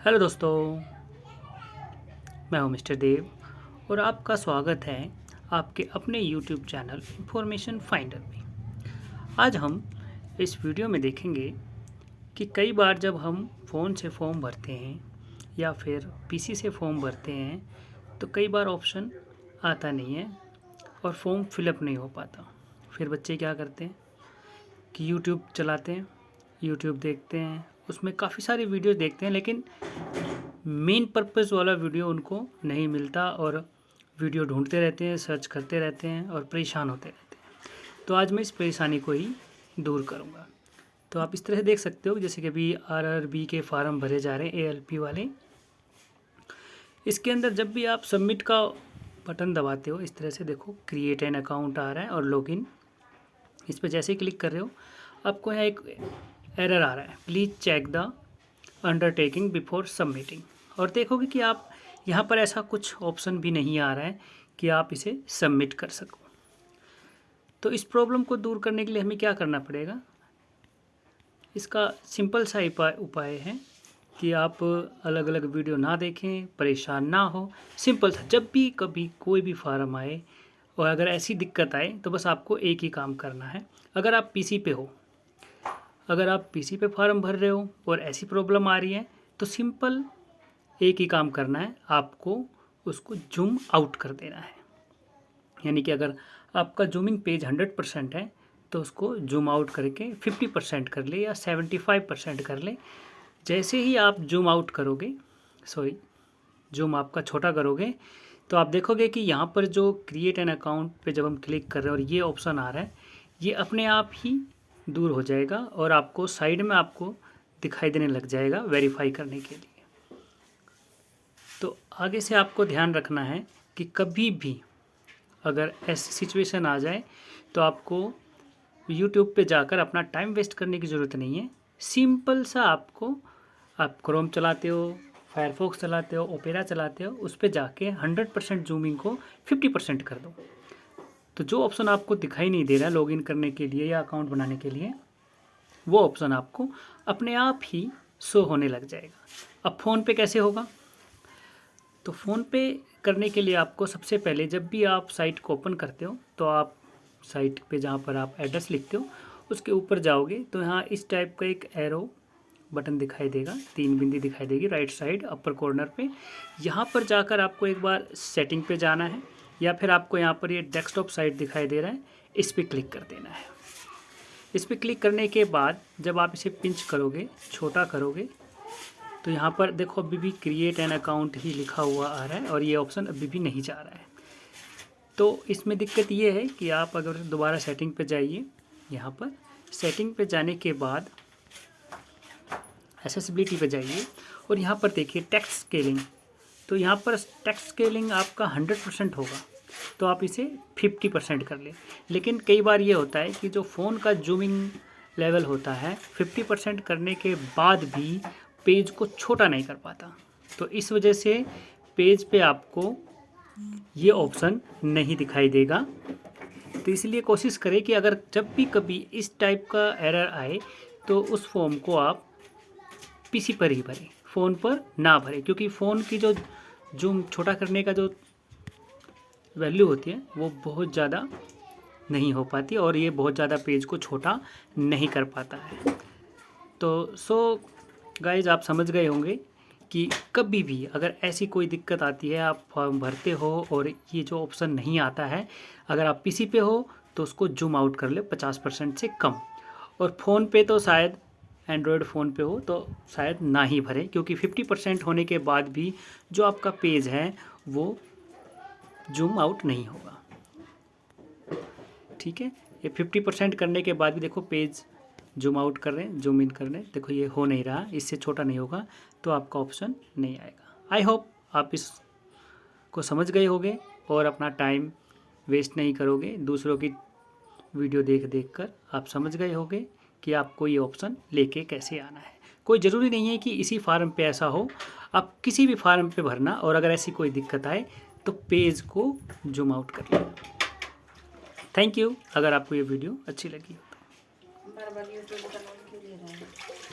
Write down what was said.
Hello दोस्तों, मैं हूं मिस्टर देव और आपका स्वागत है आपके अपने यूट्यूब चैनल इंफॉर्मेशन फाइंडर में। आज हम इस वीडियो में देखेंगे कि कई बार जब हम फ़ोन से फॉर्म भरते हैं या फिर पीसी से फॉर्म भरते हैं तो कई बार ऑप्शन आता नहीं है और फॉर्म फिलअप नहीं हो पाता। फिर बच्चे क्या करते हैं कि यूट्यूब चलाते हैं, यूट्यूब देखते हैं, उसमें काफ़ी सारी वीडियो देखते हैं लेकिन मेन पर्पस वाला वीडियो उनको नहीं मिलता और वीडियो ढूंढते रहते हैं, सर्च करते रहते हैं और परेशान होते रहते हैं। तो आज मैं इस परेशानी को ही दूर करूँगा। तो आप इस तरह देख सकते हो जैसे कि अभी आरआरबी के फार्म भरे जा रहे हैं एएलपी वाले। इसके अंदर जब भी आप सबमिट का बटन दबाते हो इस तरह से देखो क्रिएट एन अकाउंट आ रहा है और लॉगिन। इस पर जैसे ही क्लिक कर रहे हो आपको यहाँ एक एरर आ रहा है, please check the undertaking before submitting. और देखोगे कि आप यहाँ पर ऐसा कुछ ऑप्शन भी नहीं आ रहा है कि आप इसे सबमिट कर सको। तो इस प्रॉब्लम को दूर करने के लिए हमें क्या करना पड़ेगा, इसका सिंपल सा उपाय है कि आप अलग अलग वीडियो ना देखें, परेशान ना हो। सिंपल था, जब भी कभी कोई भी फार्म आए और अगर ऐसी दिक्कत आए तो बस आपको एक ही काम करना है। अगर आप पीसी पे हो, अगर आप पीसी पे फार्म भर रहे हो और ऐसी प्रॉब्लम आ रही है तो सिंपल एक ही काम करना है, आपको उसको जूम आउट कर देना है। यानी कि अगर आपका जूमिंग पेज 100% है तो उसको जूम आउट करके 50% कर ले या 75% कर ले। जैसे ही आप जूम आउट करोगे, जूम आपका छोटा करोगे तो आप देखोगे कि यहाँ पर जो क्रिएट एन अकाउंट पे जब हम क्लिक कर रहे हैं और ये ऑप्शन आ रहा है, ये अपने आप ही दूर हो जाएगा और आपको साइड में आपको दिखाई देने लग जाएगा वेरीफाई करने के लिए। तो आगे से आपको ध्यान रखना है कि कभी भी अगर ऐसी सिचुएशन आ जाए तो आपको यूट्यूब पे जाकर अपना टाइम वेस्ट करने की ज़रूरत नहीं है। सिंपल सा आप क्रोम चलाते हो, फायरफॉक्स चलाते हो, ओपेरा चलाते हो, उस पर जाके 100% जूमिंग को 50% कर दो। तो जो ऑप्शन आपको दिखाई नहीं दे रहा है लॉगिन करने के लिए या अकाउंट बनाने के लिए, वो ऑप्शन आपको अपने आप ही शो होने लग जाएगा। अब फ़ोन पे कैसे होगा, तो फ़ोन पे करने के लिए आपको सबसे पहले जब भी आप साइट को ओपन करते हो तो आप साइट पे जहाँ पर आप एड्रेस लिखते हो उसके ऊपर जाओगे तो यहाँ इस टाइप का एक एरो बटन दिखाई देगा, 3 बिंदी दिखाई देगी राइट साइड अपर कॉर्नर पे। यहाँ पर जाकर आपको एक बार सेटिंग पे जाना है या फिर आपको यहाँ पर ये डेस्कटॉप साइट दिखाई दे रहा है, इस पर क्लिक कर देना है। इस पर क्लिक करने के बाद जब आप इसे पिंच करोगे, छोटा करोगे, तो यहाँ पर देखो अभी भी क्रिएट एन अकाउंट ही लिखा हुआ आ रहा है और ये ऑप्शन अभी भी नहीं जा रहा है। तो इसमें दिक्कत ये है कि आप अगर दोबारा सेटिंग पे जाइए, यहाँ पर सेटिंग पे जाने के बाद एक्सेसिबिलिटी पे जाइए और यहाँ पर देखिए टेक्स्ट स्केलिंग। तो यहाँ पर टेक्स्ट स्केलिंग आपका 100% होगा तो आप इसे 50% कर लें। लेकिन कई बार ये होता है कि जो फ़ोन का जूमिंग लेवल होता है 50% करने के बाद भी पेज को छोटा नहीं कर पाता। तो इस वजह से पेज पे आपको ये ऑप्शन नहीं दिखाई देगा। तो इसलिए कोशिश करें कि अगर जब भी कभी इस टाइप का एरर आए तो उस फॉर्म को आप पीसी पर ही भरें, फ़ोन पर ना भरें, क्योंकि फ़ोन की जो जूम छोटा करने का जो वैल्यू होती है वो बहुत ज़्यादा नहीं हो पाती और ये बहुत ज़्यादा पेज को छोटा नहीं कर पाता है। तो गाइज आप समझ गए होंगे कि कभी भी अगर ऐसी कोई दिक्कत आती है, आप फॉर्म भरते हो और ये जो ऑप्शन नहीं आता है, अगर आप पीसी पे हो तो उसको जूम आउट कर ले 50% से कम। और फ़ोन पे तो शायद एंड्रॉयड फ़ोन पे हो तो शायद ना ही भरे, क्योंकि 50% होने के बाद भी जो आपका पेज है वो जूम आउट नहीं होगा। ठीक है, ये 50% करने के बाद भी देखो पेज जूम आउट कर रहे हैं, जूम इन कर रहे हैं, देखो ये हो नहीं रहा, इससे छोटा नहीं होगा तो आपका ऑप्शन नहीं आएगा। आई होप आप इसको समझ गए होंगे और अपना टाइम वेस्ट नहीं करोगे। दूसरों की वीडियो देख देख कर आप समझ गए होंगे कि आपको ये ऑप्शन लेके कैसे आना है। कोई ज़रूरी नहीं है कि इसी फार्म पे ऐसा हो, आप किसी भी फार्म पे भरना और अगर ऐसी कोई दिक्कत आए तो पेज को जूम आउट कर लेना। Thank you. अगर आपको ये वीडियो अच्छी लगी हो तो बार बार यूट्यूब का नाम क्यों ले रहा है?